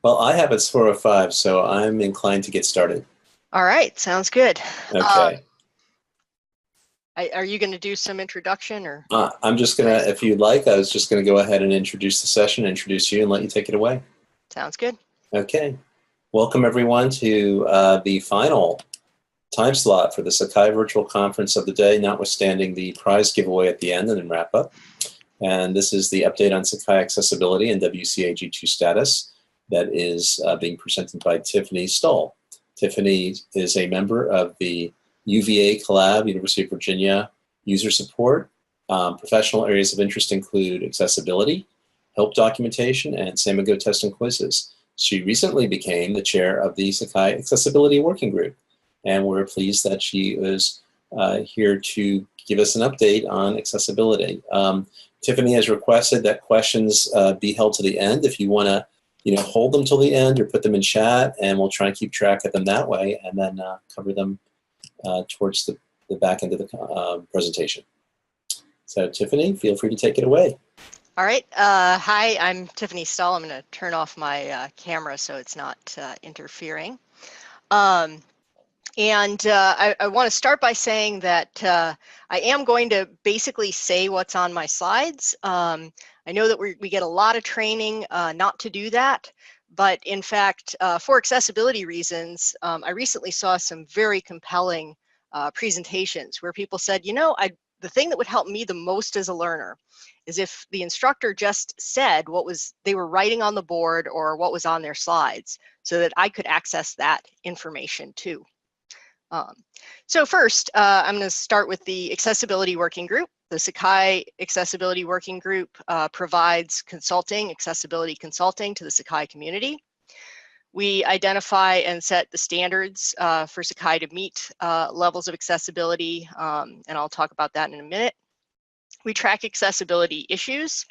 Well, I have it's 4:05, so I'm inclined to get started. All right, sounds good. Okay. Are you going to do some introduction or? I'm just gonna, if you'd like, I was just gonna go ahead and introduce the session, introduce you, and let you take it away. Sounds good. Okay. Welcome everyone to the final time slot for the Sakai Virtual Conference of the day, notwithstanding the prize giveaway at the end and then wrap up. And this is the update on Sakai accessibility and WCAG2 status that is being presented by Tiffany Stoll. Tiffany is a member of the UVA Collab, University of Virginia user support. Professional areas of interest include accessibility, help documentation, and Samigo test and quizzes. She recently became the chair of the Sakai Accessibility Working Group, and we're pleased that she is here to give us an update on accessibility. Tiffany has requested that questions be held to the end. If you want to hold them till the end or put them in chat, and we'll try and keep track of them that way and then cover them towards the back end of the presentation. So Tiffany, feel free to take it away. All right. Hi, I'm Tiffany Stoll. I'm going to turn off my camera so it's not interfering. I want to start by saying that I am going to basically say what's on my slides. I know that we get a lot of training not to do that, but in fact, for accessibility reasons, I recently saw some very compelling presentations where people said, the thing that would help me the most as a learner is if the instructor just said what they were writing on the board or what was on their slides so that I could access that information too. So first, I'm going to start with the Accessibility Working Group. The Sakai Accessibility Working Group provides accessibility consulting to the Sakai community. We identify and set the standards for Sakai to meet levels of accessibility, and I'll talk about that in a minute. We track accessibility issues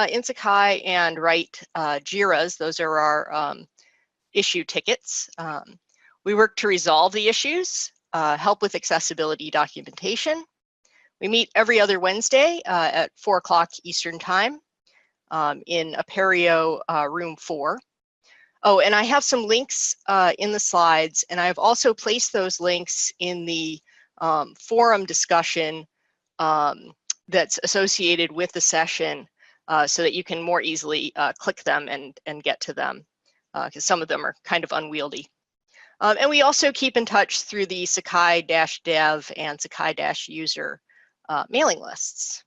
in Sakai and write JIRAs. Those are our issue tickets. We work to resolve the issues, help with accessibility documentation. We meet every other Wednesday at 4 o'clock Eastern Time in Apereo room 4. Oh, and I have some links in the slides, and I've also placed those links in the forum discussion that's associated with the session so that you can more easily click them and get to them, because some of them are kind of unwieldy. And we also keep in touch through the Sakai-dev and Sakai-user mailing lists.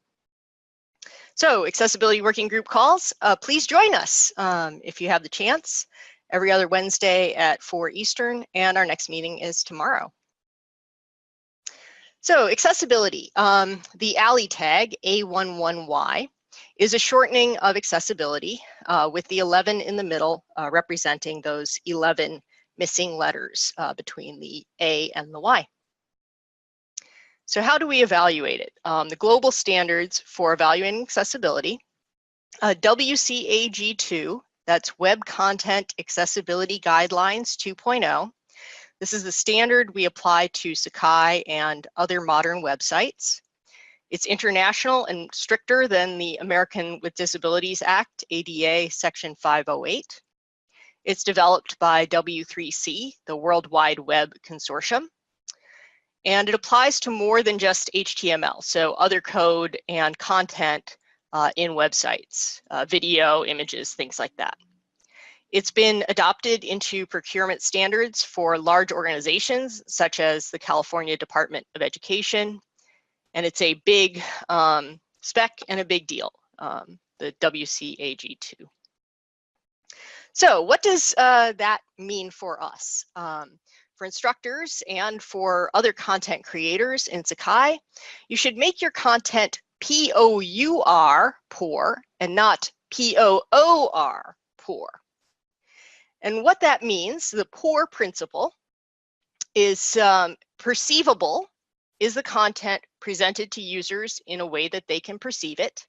So Accessibility Working Group calls, please join us if you have the chance, every other Wednesday at 4 Eastern, and our next meeting is tomorrow. So accessibility, the ALI tag, A11Y, is a shortening of accessibility with the 11 in the middle representing those 11 missing letters between the A and the Y. So how do we evaluate it? The global standards for evaluating accessibility, WCAG2, that's Web Content Accessibility Guidelines 2.0. This is the standard we apply to Sakai and other modern websites. It's international and stricter than the American with Disabilities Act, ADA Section 508. It's developed by W3C, the World Wide Web Consortium. And it applies to more than just HTML, so other code and content in websites, video, images, things like that. It's been adopted into procurement standards for large organizations, such as the California Department of Education. And it's a big spec and a big deal, the WCAG2. So what does that mean for us? For instructors and for other content creators in Sakai, you should make your content POUR, poor, and not POOR, poor. And what that means, the poor principle, is perceivable is the content presented to users in a way that they can perceive it.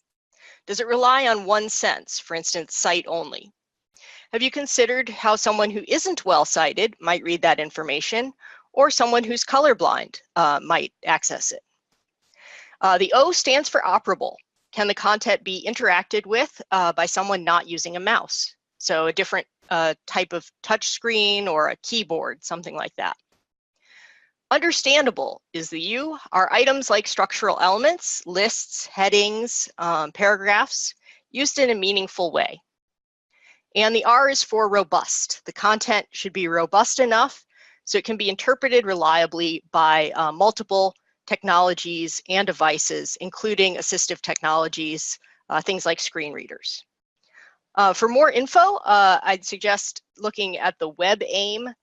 Does it rely on one sense, for instance, sight only? Have you considered how someone who isn't well-sighted might read that information, or someone who's colorblind might access it? The O stands for operable. Can the content be interacted with by someone not using a mouse? So a different a type of touch screen or a keyboard, something like that. Understandable is the U, are items like structural elements, lists, headings, paragraphs, used in a meaningful way. And the R is for robust. The content should be robust enough so it can be interpreted reliably by multiple technologies and devices, including assistive technologies, things like screen readers. For more info, I'd suggest looking at the WebAIM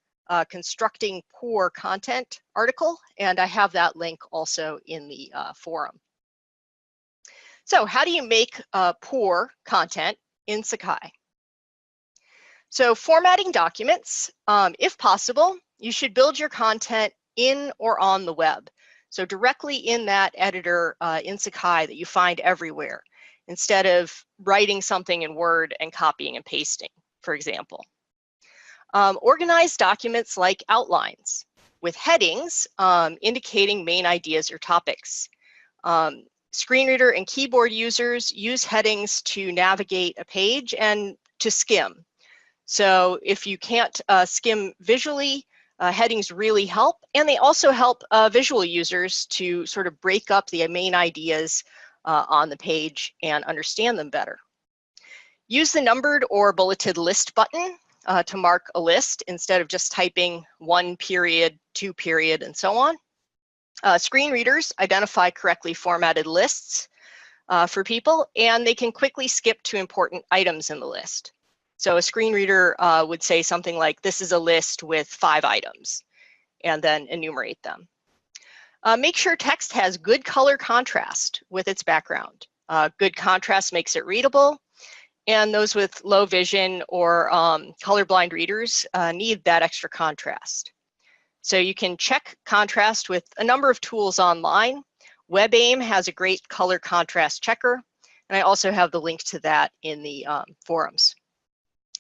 Constructing Poor Content article, and I have that link also in the forum. So how do you make poor content in Sakai? So formatting documents, if possible, you should build your content in or on the web. So directly in that editor in Sakai that you find everywhere, instead of writing something in Word and copying and pasting, for example. Organize documents like outlines with headings indicating main ideas or topics. Screen reader and keyboard users use headings to navigate a page and to skim. So if you can't skim visually, headings really help, and they also help visual users to sort of break up the main ideas on the page and understand them better. Use the numbered or bulleted list button to mark a list instead of just typing 1 period, 2 period, and so on. Screen readers identify correctly formatted lists for people, and they can quickly skip to important items in the list. So a screen reader would say something like, this is a list with 5 items, and then enumerate them. Make sure text has good color contrast with its background. Good contrast makes it readable, and those with low vision or colorblind readers need that extra contrast. So you can check contrast with a number of tools online. WebAIM has a great color contrast checker, and I also have the link to that in the forums.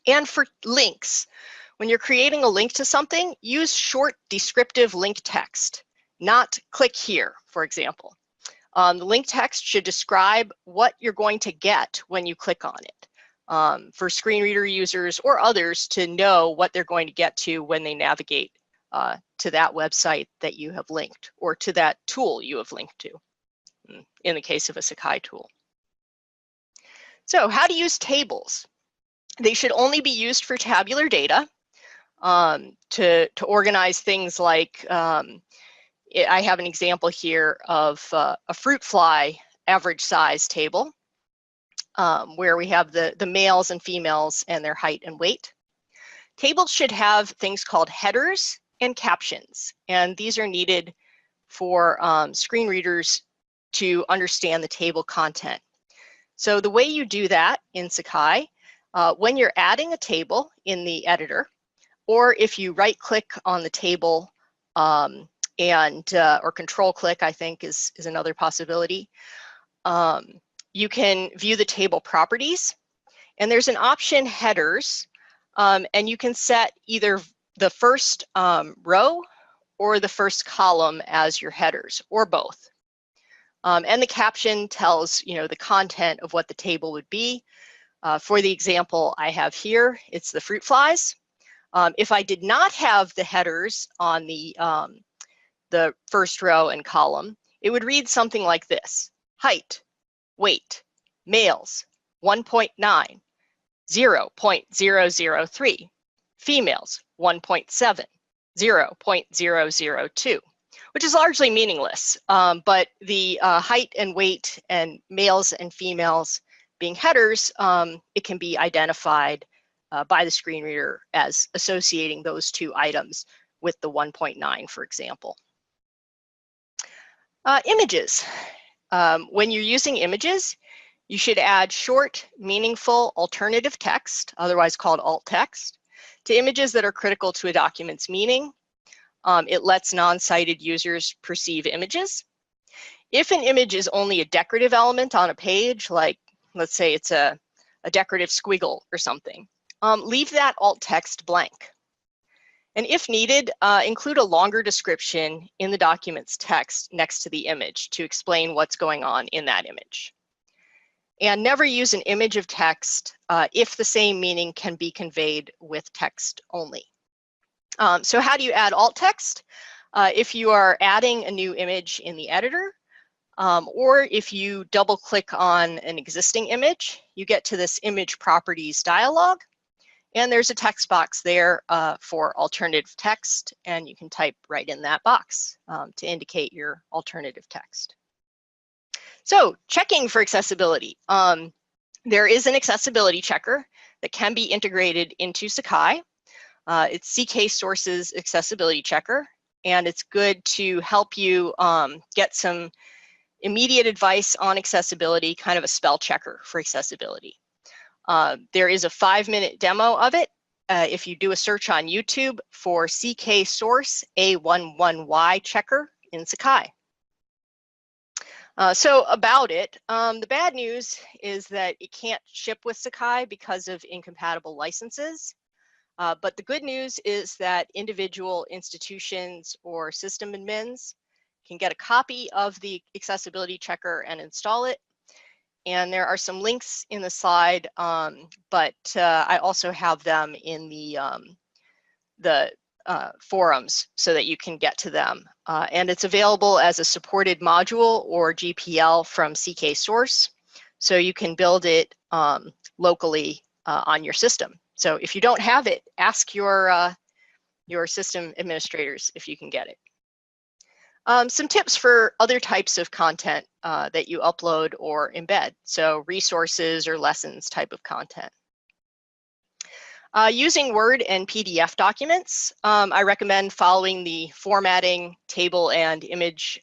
And for links, when you're creating a link to something, use short descriptive link text, not click here, for example. The link text should describe what you're going to get when you click on it, for screen reader users or others to know what they're going to get to when they navigate to that website that you have linked, or to that tool you have linked to, in the case of a Sakai tool. So how to use tables. They should only be used for tabular data, to organize things like, I have an example here of a fruit fly average size table, where we have the males and females and their height and weight. Tables should have things called headers and captions, and these are needed for screen readers to understand the table content. So the way you do that in Sakai, when you're adding a table in the editor, or if you right-click on the table or control click, I think is another possibility, you can view the table properties, and there's an option headers, and you can set either the first row or the first column as your headers, or both. And the caption tells the content of what the table would be. For the example I have here, it's the fruit flies. If I did not have the headers on the first row and column, it would read something like this: height, weight, males, 1.9, 0.003, females, 1.7, 0.002, which is largely meaningless, but the height and weight and males and females being headers, it can be identified by the screen reader as associating those two items with the 1.9, for example. Images. When you're using images, you should add short, meaningful alternative text, otherwise called alt text, to images that are critical to a document's meaning. It lets non-sighted users perceive images. If an image is only a decorative element on a page, like let's say it's a decorative squiggle or something, leave that alt text blank. And if needed, include a longer description in the document's text next to the image to explain what's going on in that image. And never use an image of text if the same meaning can be conveyed with text only. So how do you add alt text? If you are adding a new image in the editor, or if you double click on an existing image, you get to this image properties dialog, and there's a text box there for alternative text, and you can type right in that box to indicate your alternative text. So checking for accessibility. There is an accessibility checker that can be integrated into Sakai. It's CK Source's accessibility checker, and it's good to help you get some immediate advice on accessibility, kind of a spell checker for accessibility. There is a 5-minute demo of it. If you do a search on YouTube for CK Source A11Y checker in Sakai. So about it, the bad news is that it can't ship with Sakai because of incompatible licenses. But the good news is that individual institutions or system admins can get a copy of the accessibility checker and install it. And there are some links in the slide, but I also have them in the forums so that you can get to them. And it's available as a supported module or GPL from CK Source. So you can build it locally on your system. So if you don't have it, ask your system administrators if you can get it. Some tips for other types of content that you upload or embed. So resources or lessons type of content. Using Word and PDF documents, I recommend following the formatting, table, and image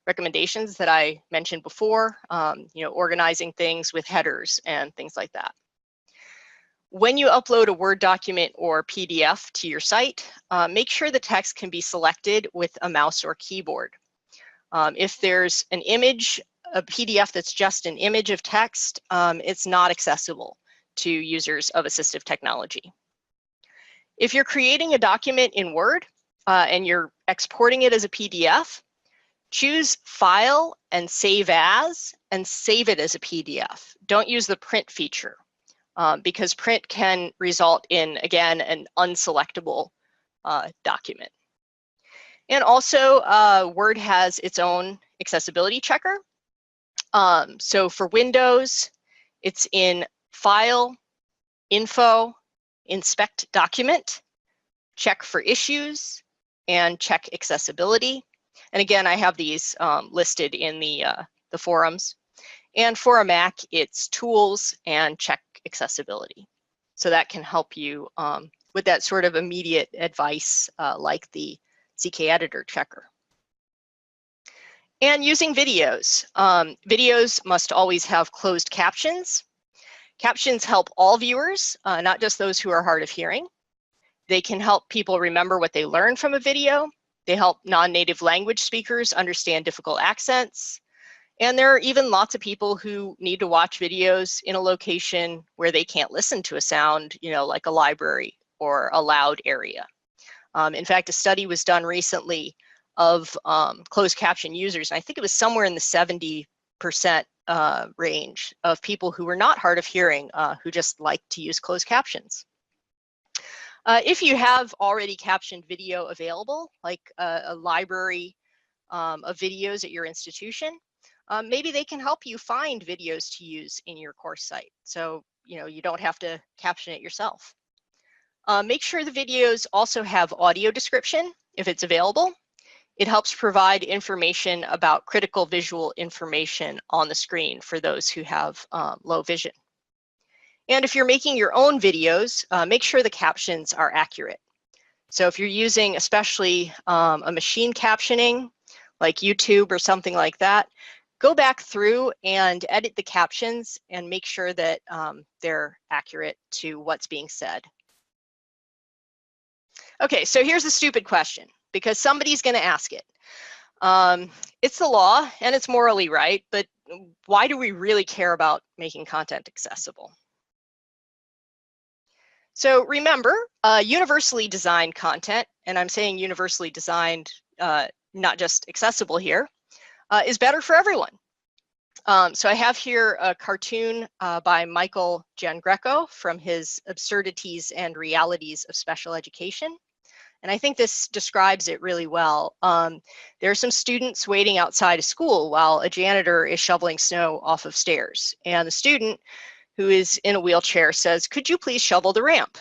recommendations that I mentioned before, organizing things with headers and things like that. When you upload a Word document or PDF to your site, make sure the text can be selected with a mouse or keyboard. If there's an image, a PDF that's just an image of text, it's not accessible to users of assistive technology. If you're creating a document in Word and you're exporting it as a PDF, choose File and Save As and save it as a PDF. Don't use the print feature because print can result in, again, an unselectable document. And also, Word has its own accessibility checker. So for Windows, it's in File, Info, Inspect Document, Check for Issues, and Check Accessibility. And again, I have these listed in the forums. And for a Mac, it's Tools and Check Accessibility. So that can help you with that sort of immediate advice like the CK Editor checker. And using videos. Videos must always have closed captions. Captions help all viewers, not just those who are hard of hearing. They can help people remember what they learned from a video. They help non-native language speakers understand difficult accents. And there are even lots of people who need to watch videos in a location where they can't listen to a sound, like a library or a loud area. In fact, a study was done recently of closed caption users, and I think it was somewhere in the 70% range of people who were not hard of hearing who just like to use closed captions. If you have already captioned video available, like a library of videos at your institution, maybe they can help you find videos to use in your course site. So, you don't have to caption it yourself. Make sure the videos also have audio description if it's available. It helps provide information about critical visual information on the screen for those who have low vision. And if you're making your own videos, make sure the captions are accurate. So if you're using especially a machine captioning, like YouTube or something like that, go back through and edit the captions and make sure that they're accurate to what's being said. Okay, so here's a stupid question, because somebody's going to ask it. It's the law and it's morally right, but why do we really care about making content accessible? So remember, universally designed content, and I'm saying universally designed, not just accessible here, is better for everyone. So I have here a cartoon by Michael Giangreco from his Absurdities and Realities of Special Education. And I think this describes it really well. There are some students waiting outside of school while a janitor is shoveling snow off of stairs. And the student, who is in a wheelchair, says, "Could you please shovel the ramp?"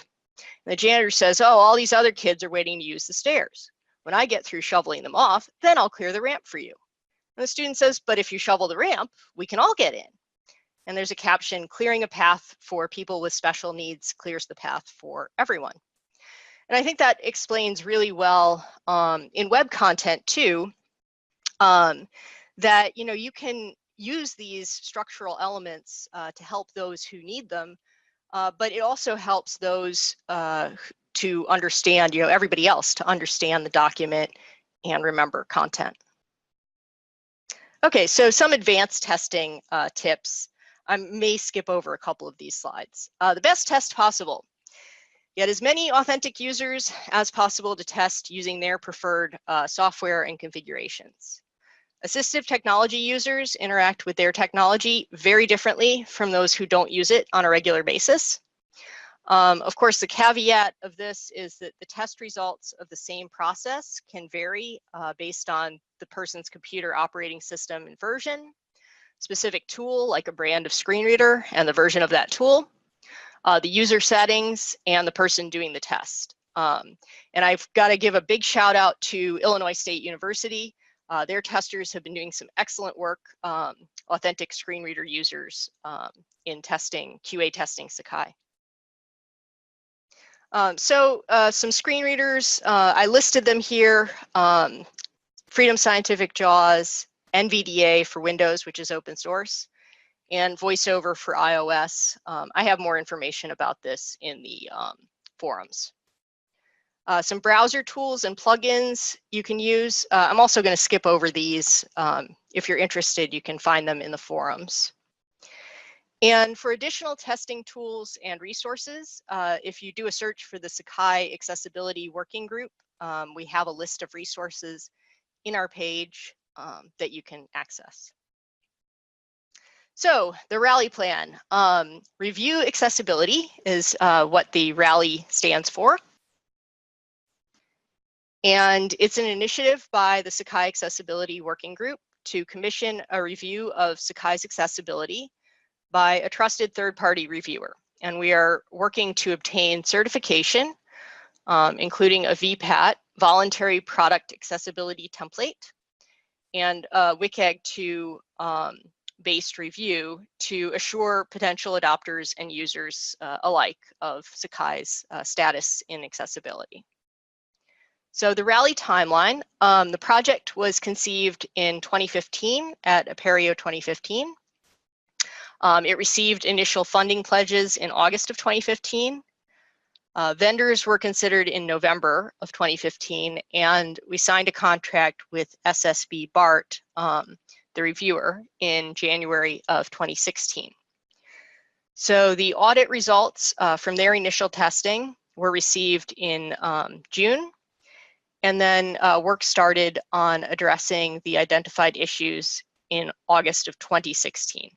And the janitor says, "Oh, all these other kids are waiting to use the stairs. When I get through shoveling them off, then I'll clear the ramp for you." And the student says, "But if you shovel the ramp, we can all get in." And there's a caption, "Clearing a path for people with special needs clears the path for everyone." And I think that explains really well in web content too, that you can use these structural elements to help those who need them, but it also helps those to understand, everybody else to understand the document and remember content. Okay, so some advanced testing tips. I may skip over a couple of these slides. The best test possible. Get as many authentic users as possible to test using their preferred software and configurations. Assistive technology users interact with their technology very differently from those who don't use it on a regular basis. Of course, the caveat of this is that the test results of the same process can vary based on the person's computer operating system and version, specific tool like a brand of screen reader and the version of that tool, the user settings, and the person doing the test. And I've got to give a big shout out to Illinois State University. Their testers have been doing some excellent work, authentic screen reader users in testing, QA testing Sakai. Some screen readers, I listed them here. Freedom Scientific JAWS, NVDA for Windows, which is open source, and VoiceOver for iOS. I have more information about this in the forums. Some browser tools and plugins you can use. I'm also going to skip over these. If you're interested, you can find them in the forums. And for additional testing tools and resources, if you do a search for the Sakai Accessibility Working Group, we have a list of resources in our page that you can access. So the rally plan, review accessibility is what the rally stands for. And it's an initiative by the Sakai Accessibility Working Group to commission a review of Sakai's accessibility by a trusted third-party reviewer. And we are working to obtain certification, including a VPAT, Voluntary Product Accessibility Template, and a WCAG 2 based review to assure potential adopters and users alike of Sakai's status in accessibility. So the rally timeline, the project was conceived in 2015 at Apereo 2015. It received initial funding pledges in August of 2015. Vendors were considered in November of 2015, and we signed a contract with SSB BART, the reviewer, in January of 2016. So the audit results from their initial testing were received in June, and then work started on addressing the identified issues in August of 2016.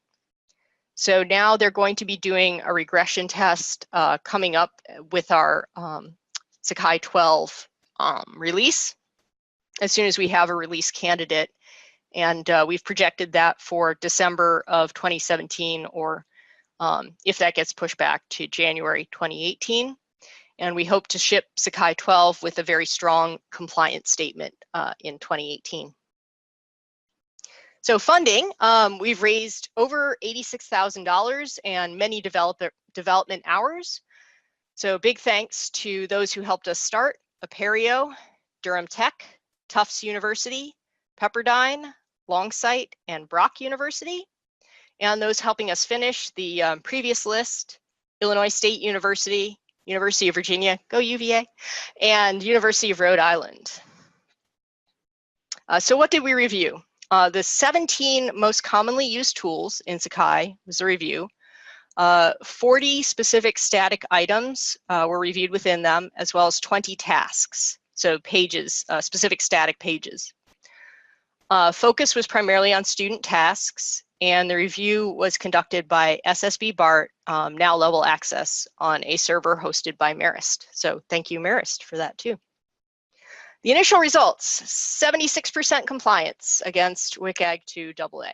So now they're going to be doing a regression test coming up with our Sakai 12 release as soon as we have a release candidate. And we've projected that for December of 2017, or if that gets pushed back to January 2018. And we hope to ship Sakai 12 with a very strong compliance statement in 2018. So funding, we've raised over $86,000 and many development hours. So big thanks to those who helped us start: Apereo, Durham Tech, Tufts University, Pepperdine, Longsight, and Brock University. And those helping us finish the previous list: Illinois State University, University of Virginia, go UVA, and University of Rhode Island. So what did we review? The 17 most commonly used tools in Sakai was a review. 40 specific static items were reviewed within them, as well as 20 tasks, so pages, specific static pages. Focus was primarily on student tasks, and the review was conducted by SSB BART, now level access, on a server hosted by Marist. So thank you, Marist, for that too. The initial results, 76% compliance against WCAG 2 AA.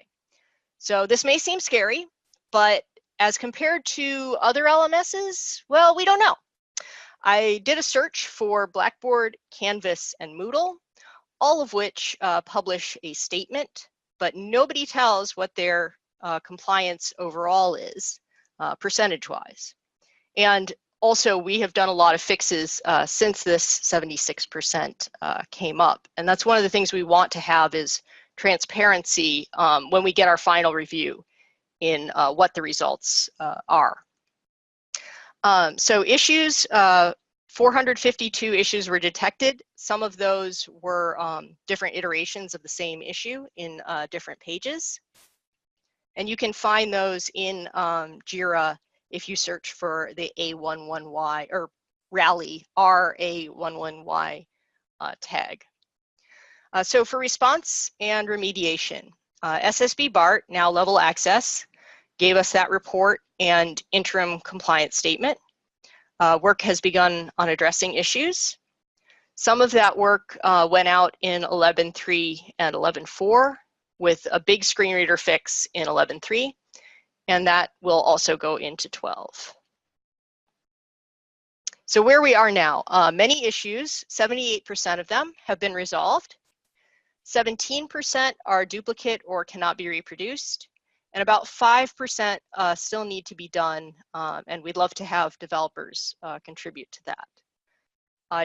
So this may seem scary, but as compared to other LMSs, well, we don't know. I did a search for Blackboard, Canvas, and Moodle, all of which publish a statement, but nobody tells what their compliance overall is, percentage-wise. And also, we have done a lot of fixes since this 76% came up. And that's one of the things we want to have is transparency when we get our final review in what the results are. So issues, 452 issues were detected. Some of those were different iterations of the same issue in different pages. And you can find those in JIRA if you search for the A11Y or Rally RA11Y tag. So for response and remediation, SSB BART, now level access, gave us that report and interim compliance statement. Work has begun on addressing issues. Some of that work went out in 11.3 and 11.4 with a big screen reader fix in 11.3, and that will also go into 12. So where we are now, many issues, 78% of them have been resolved. 17% are duplicate or cannot be reproduced, and about 5% still need to be done, and we'd love to have developers contribute to that.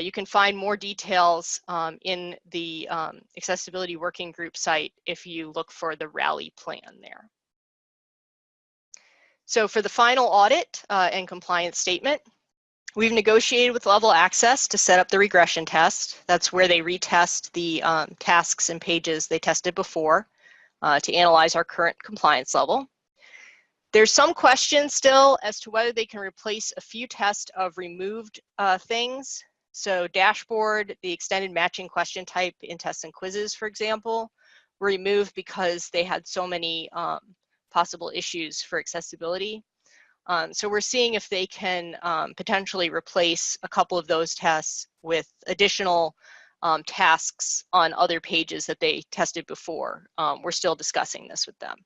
You can find more details in the Accessibility Working Group site if you look for the rally plan there. So for the final audit and compliance statement, we've negotiated with Level Access to set up the regression test. That's where they retest the tasks and pages they tested before to analyze our current compliance level. There's some question still as to whether they can replace a few tests of removed things. So dashboard, the extended matching question type in tests and quizzes, for example, were removed because they had so many possible issues for accessibility. So we're seeing if they can potentially replace a couple of those tests with additional tasks on other pages that they tested before. We're still discussing this with them.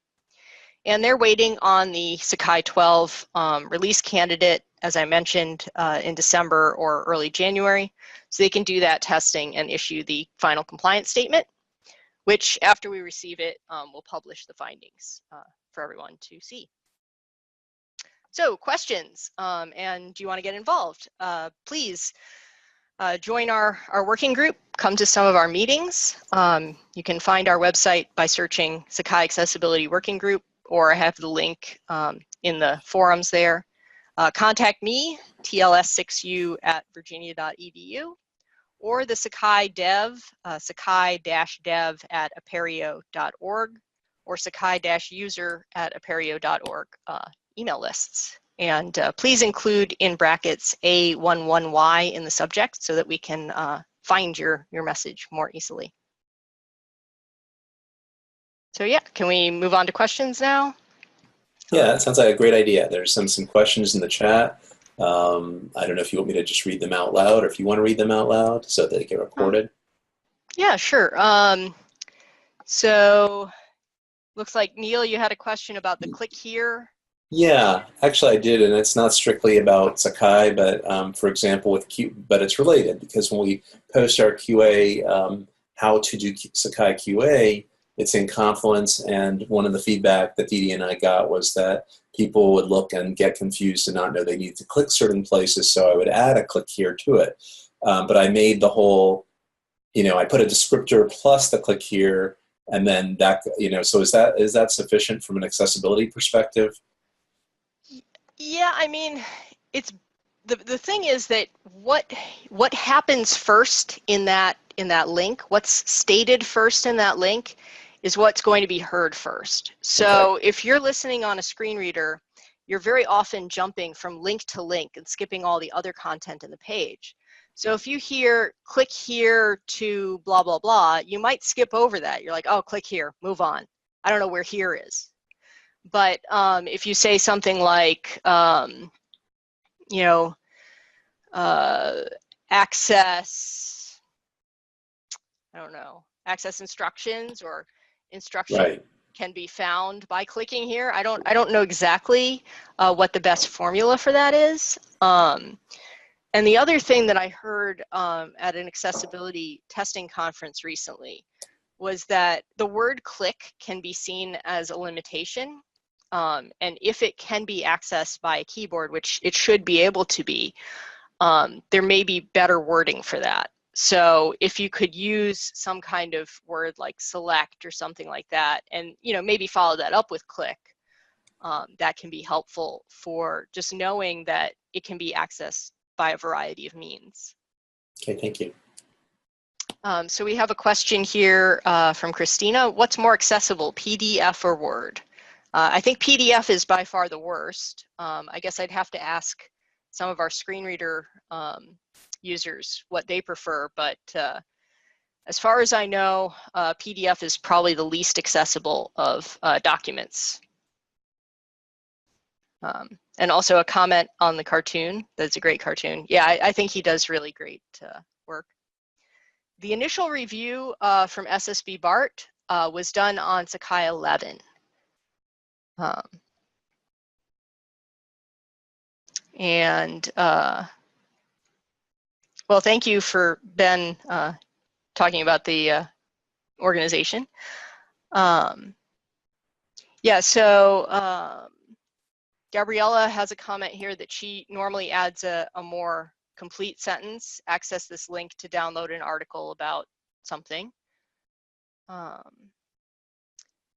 And they're waiting on the Sakai 12 release candidate, as I mentioned, in December or early January. So they can do that testing and issue the final compliance statement, which after we receive it, we'll publish the findings for everyone to see. So questions, and do you want to get involved? Please join our working group, come to some of our meetings. You can find our website by searching Sakai Accessibility Working Group, or I have the link in the forums there. Contact me, tls6u@virginia.edu, or the Sakai dev, sakai-dev@apereo.org, or sakai-user@apereo.org email lists. And please include in brackets A11Y in the subject so that we can find your message more easily. So yeah, can we move on to questions now? Yeah, that sounds like a great idea. There's some questions in the chat. I don't know if you want me to just read them out loud or if you want to read them out loud so that they get recorded. Yeah, sure. So looks like Neil, you had a question about the click here. Yeah, actually I did, and it's not strictly about Sakai, but for example with but it's related because when we post our QA, how to do Sakai QA, it's in Confluence, and one of the feedback that Didi and I got was that people would look and get confused and not know they needed to click certain places, so I would add a click here to it. But I made the whole, I put a descriptor plus the click here, and then that, so is that sufficient from an accessibility perspective? Yeah, I mean, it's the thing is that what happens first in that link, what's stated first in that link, is what's going to be heard first. So okay. If you're listening on a screen reader, you're very often jumping from link to link and skipping all the other content in the page. So if you hear click here to blah, blah, blah, you might skip over that. You're like, oh, click here, move on. I don't know where here is. But if you say something like, you know, access, I don't know, access instructions or instruction Right. can be found by clicking here. I don't know exactly what the best formula for that is. And the other thing that I heard at an accessibility testing conference recently was that the word click can be seen as a limitation. And if it can be accessed by a keyboard, which it should be able to be, there may be better wording for that. So if you could use some kind of word like select or something like that, and maybe follow that up with click, that can be helpful for just knowing that it can be accessed by a variety of means. Okay, thank you. So we have a question here from Christina. What's more accessible, PDF or Word? I think PDF is by far the worst. I guess I'd have to ask some of our screen reader users what they prefer, but as far as I know, PDF is probably the least accessible of documents. And also a comment on the cartoon. That's a great cartoon. Yeah, I think he does really great work. The initial review from SSB BART was done on Sakai 11. Well, thank you for Ben talking about the organization. Yeah, so Gabriella has a comment here that she normally adds a more complete sentence. Access this link to download an article about something.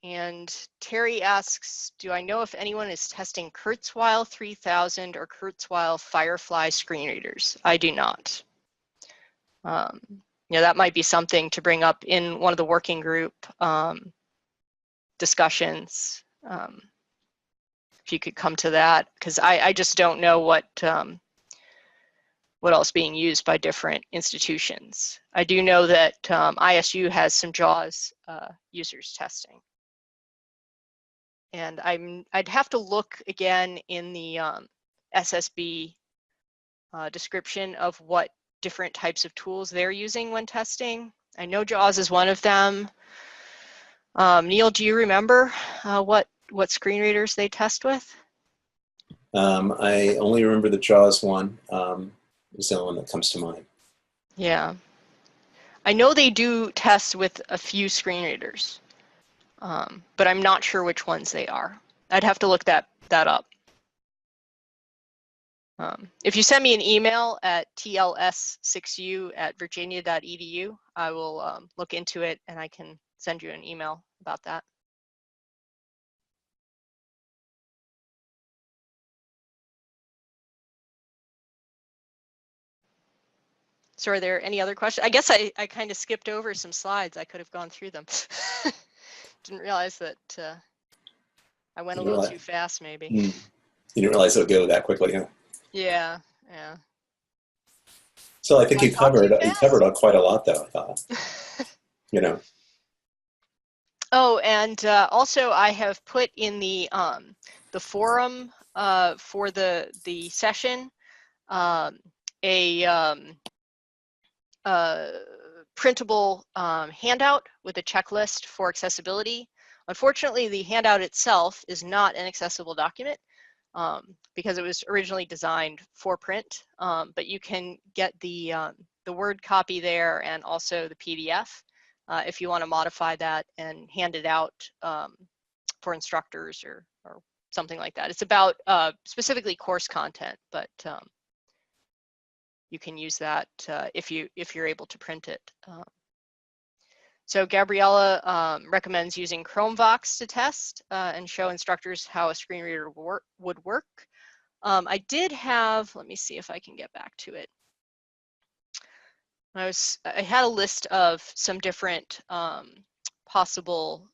And Terry asks, do I know if anyone is testing Kurzweil 3000 or Kurzweil Firefly screen readers? I do not. That might be something to bring up in one of the working group discussions. If you could come to that, because I just don't know what else being used by different institutions. I do know that ISU has some JAWS users testing. And I'd have to look again in the SSB description of what different types of tools they're using when testing. I know JAWS is one of them. Neil, do you remember what screen readers they test with? I only remember the JAWS one. Is the only one that comes to mind. Yeah. I know they do tests with a few screen readers, but I'm not sure which ones they are. I'd have to look that up. If you send me an email at tls6u@virginia.edu, I will look into it and I can send you an email about that. So are there any other questions? I guess I kind of skipped over some slides. I could have gone through them. Didn't realize that I went a little too fast, maybe. You didn't realize it would go that quickly, huh? Yeah. So I think you covered quite a lot, though, I thought. Oh, and also I have put in the forum for the session a printable handout with a checklist for accessibility. Unfortunately, the handout itself is not an accessible document because it was originally designed for print, but you can get the Word copy there and also the PDF if you want to modify that and hand it out for instructors or something like that. It's about specifically course content, but you can use that if you're able to print it. So Gabriella recommends using ChromeVox to test and show instructors how a screen reader would work. I did have, let me see if I can get back to it. I had a list of some different possible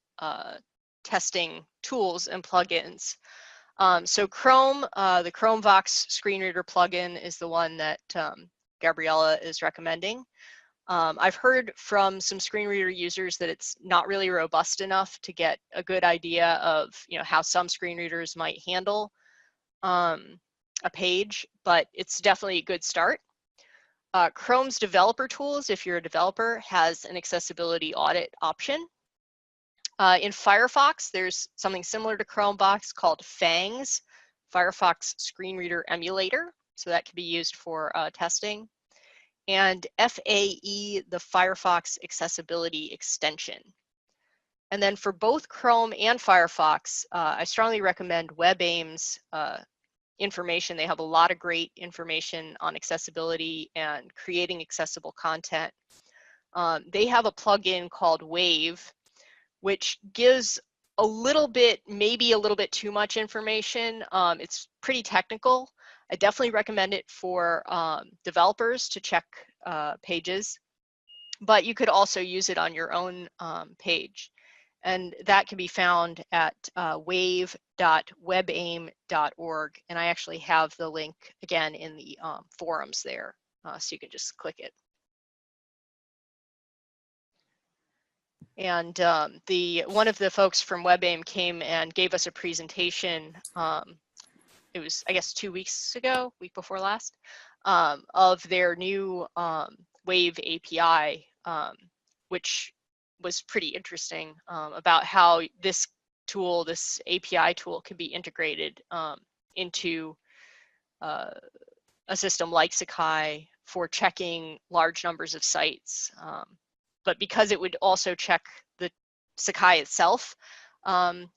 testing tools and plugins. So Chrome, the ChromeVox screen reader plugin is the one that Gabriella is recommending. I've heard from some screen reader users that it's not really robust enough to get a good idea of how some screen readers might handle a page, but it's definitely a good start. Chrome's developer tools, if you're a developer, has an accessibility audit option. In Firefox, there's something similar to Chromebox called FANGS, Firefox Screen Reader Emulator. So that can be used for testing. And FAE, the Firefox Accessibility Extension. And then for both Chrome and Firefox, I strongly recommend WebAIM's information. They have a lot of great information on accessibility and creating accessible content. They have a plugin called Wave, which gives a little bit, maybe a little bit too much information. It's pretty technical. I definitely recommend it for developers to check pages, but you could also use it on your own page. And that can be found at wave.webaim.org. And I actually have the link again in the forums there, so you can just click it. And one of the folks from WebAIM came and gave us a presentation. It was, I guess, 2 weeks ago, week before last, of their new Wave API, which was pretty interesting, about how this tool, this API tool, can be integrated into a system like Sakai for checking large numbers of sites. But because it would also check the Sakai itself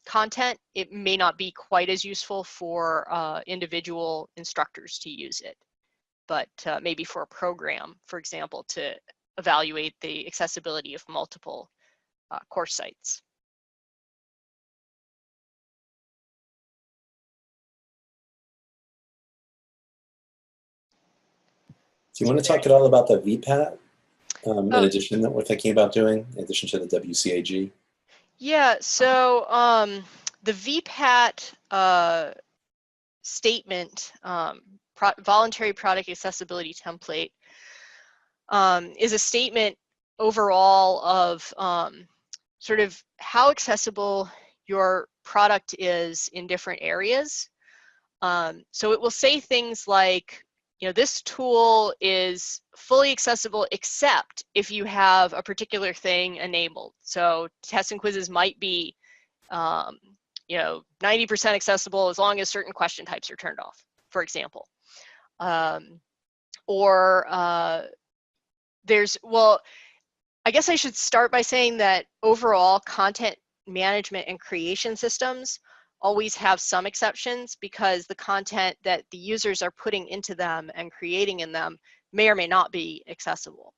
content, it may not be quite as useful for individual instructors to use it, but maybe for a program, for example, to evaluate the accessibility of multiple course sites. Do you want to talk at all about the VPAT in addition that we're thinking about doing, in addition to the WCAG? Yeah, so the VPAT statement, voluntary product accessibility template, is a statement overall of sort of how accessible your product is in different areas. So it will say things like, this tool is fully accessible except if you have a particular thing enabled. So tests and quizzes might be 90% accessible as long as certain question types are turned off, for example. Well, I guess I should start by saying that overall content management and creation systems always have some exceptions, because the content that the users are putting into them and creating in them may or may not be accessible.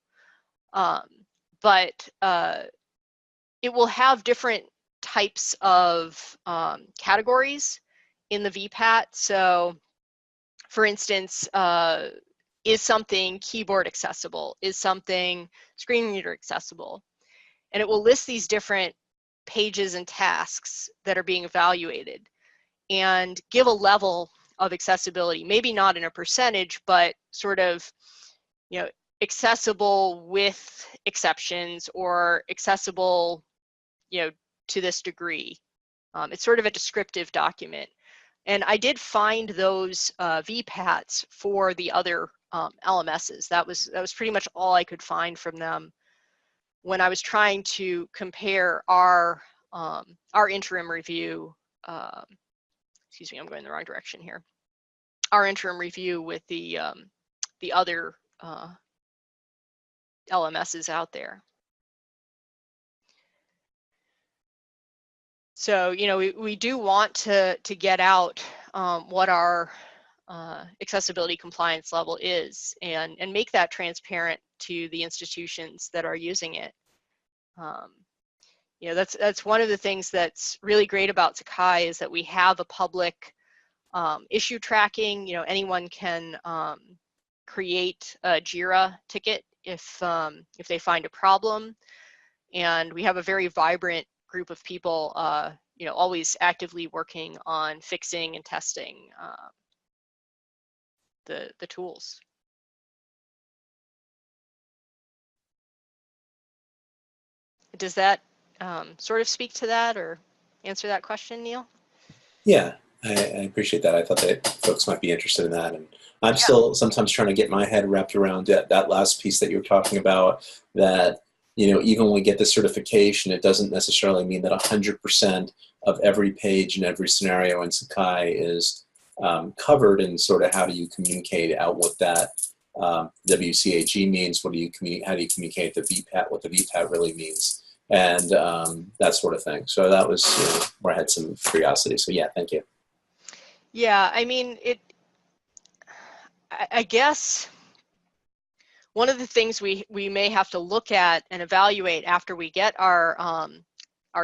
But it will have different types of categories in the VPAT. So for instance, is something keyboard accessible? Is something screen reader accessible? And it will list these different pages and tasks that are being evaluated and give a level of accessibility, maybe not in a percentage, but sort of, accessible with exceptions, or accessible, to this degree. It's sort of a descriptive document. And I did find those VPATs for the other LMSs. That was pretty much all I could find from them when I was trying to compare our interim review. Excuse me, I'm going the wrong direction here. Our interim review with the other LMSs out there. So, we do want to get out what our accessibility compliance level is, and make that transparent to the institutions that are using it. That's one of the things that's really great about Sakai, is that we have a public issue tracking. Anyone can create a JIRA ticket if they find a problem, and we have a very vibrant group of people, always actively working on fixing and testing the tools. does that sort of speak to that or answer that question, Neil? Yeah, I appreciate that. I thought that folks might be interested in that, and I'm Yeah. still sometimes trying to get my head wrapped around that last piece that you were talking about. That even when we get the certification, it doesn't necessarily mean that 100% of every page and every scenario in Sakai is covered. And sort of how do you communicate out what that WCAG means? How do you communicate the VPAT? What the VPAT really means? And that sort of thing. So that was where I had some curiosity. So yeah, thank you. Yeah, I mean, I guess one of the things we may have to look at and evaluate after we get our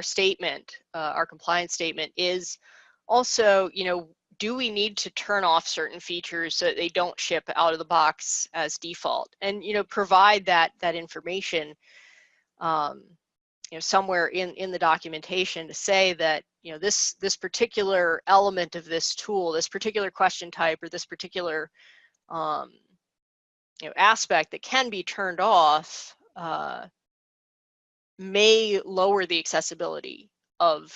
statement, our compliance statement, is also, do we need to turn off certain features so that they don't ship out of the box as default, and provide that information somewhere in the documentation to say that this particular element of this tool, this particular question type, or this particular aspect that can be turned off may lower the accessibility of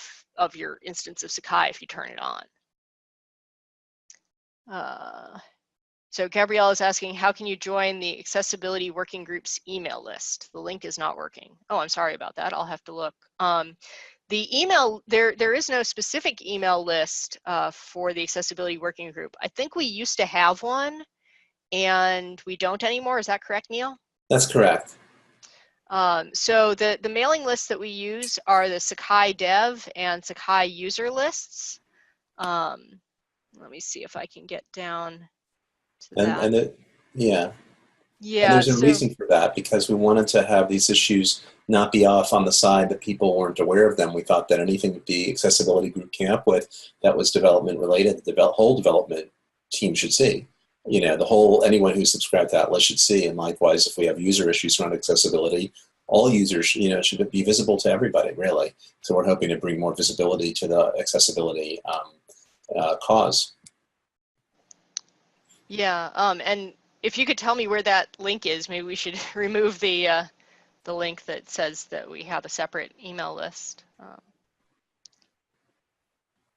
your instance of Sakai if you turn it on. So Gabrielle is asking, how can you join the accessibility working group's email list? The link is not working. Oh, I'm sorry about that. I'll have to look. The email, there is no specific email list for the accessibility working group. I think we used to have one, and we don't anymore. Is that correct, Neil? That's correct. So the mailing lists that we use are the Sakai dev and Sakai user lists. Let me see if I can get down to that. Yeah. Yeah. And there's a reason for that, because we wanted to have these issues not be off on the side that people weren't aware of them. We thought that anything that the accessibility group came up with that was development related, the whole development team should see. Anyone who's subscribed to that list should see. And likewise, if we have user issues around accessibility, all users, should be visible to everybody, really. So we're hoping to bring more visibility to the accessibility cause. Yeah, and if you could tell me where that link is, maybe we should remove the link that says that we have a separate email list.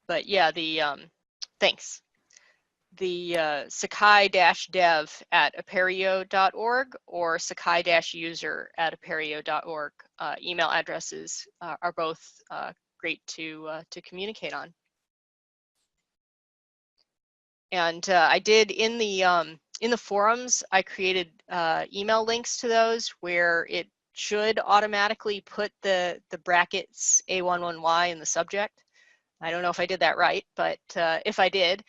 But yeah, thanks. The Sakai-dev at apereo.org or Sakai-user@apereo.org email addresses are both great to communicate on. And I did in the forums, I created email links to those where it should automatically put the brackets A11Y in the subject. I don't know if I did that right, but if I did,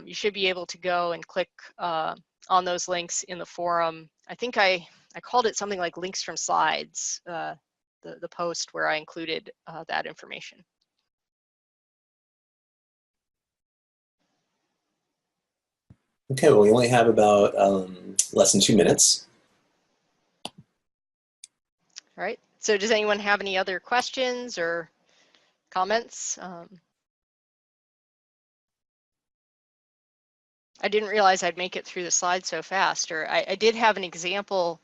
you should be able to go and click on those links in the forum. I think I called it something like links from slides, the post where I included that information. Okay, well, we only have about less than 2 minutes. All right, so does anyone have any other questions or comments? I didn't realize I'd make it through the slides so fast, or I did have an example,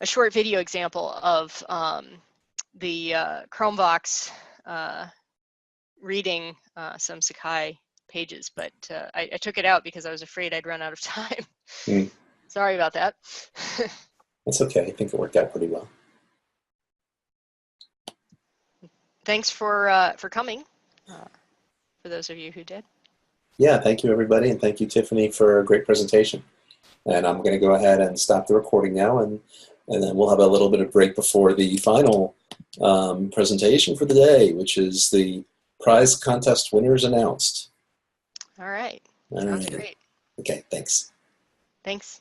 a short video example of the Chromevox reading some Sakai pages, but I took it out because I was afraid I'd run out of time. Sorry about that. That's okay. I think it worked out pretty well. Thanks for coming, for those of you who did. Yeah, thank you, everybody, and thank you, Tiffany, for a great presentation. And I'm going to go ahead and stop the recording now, and then we'll have a little bit of break before the final presentation for the day, which is the prize contest winners announced. All right. All Sounds right. great. Okay, thanks. Thanks.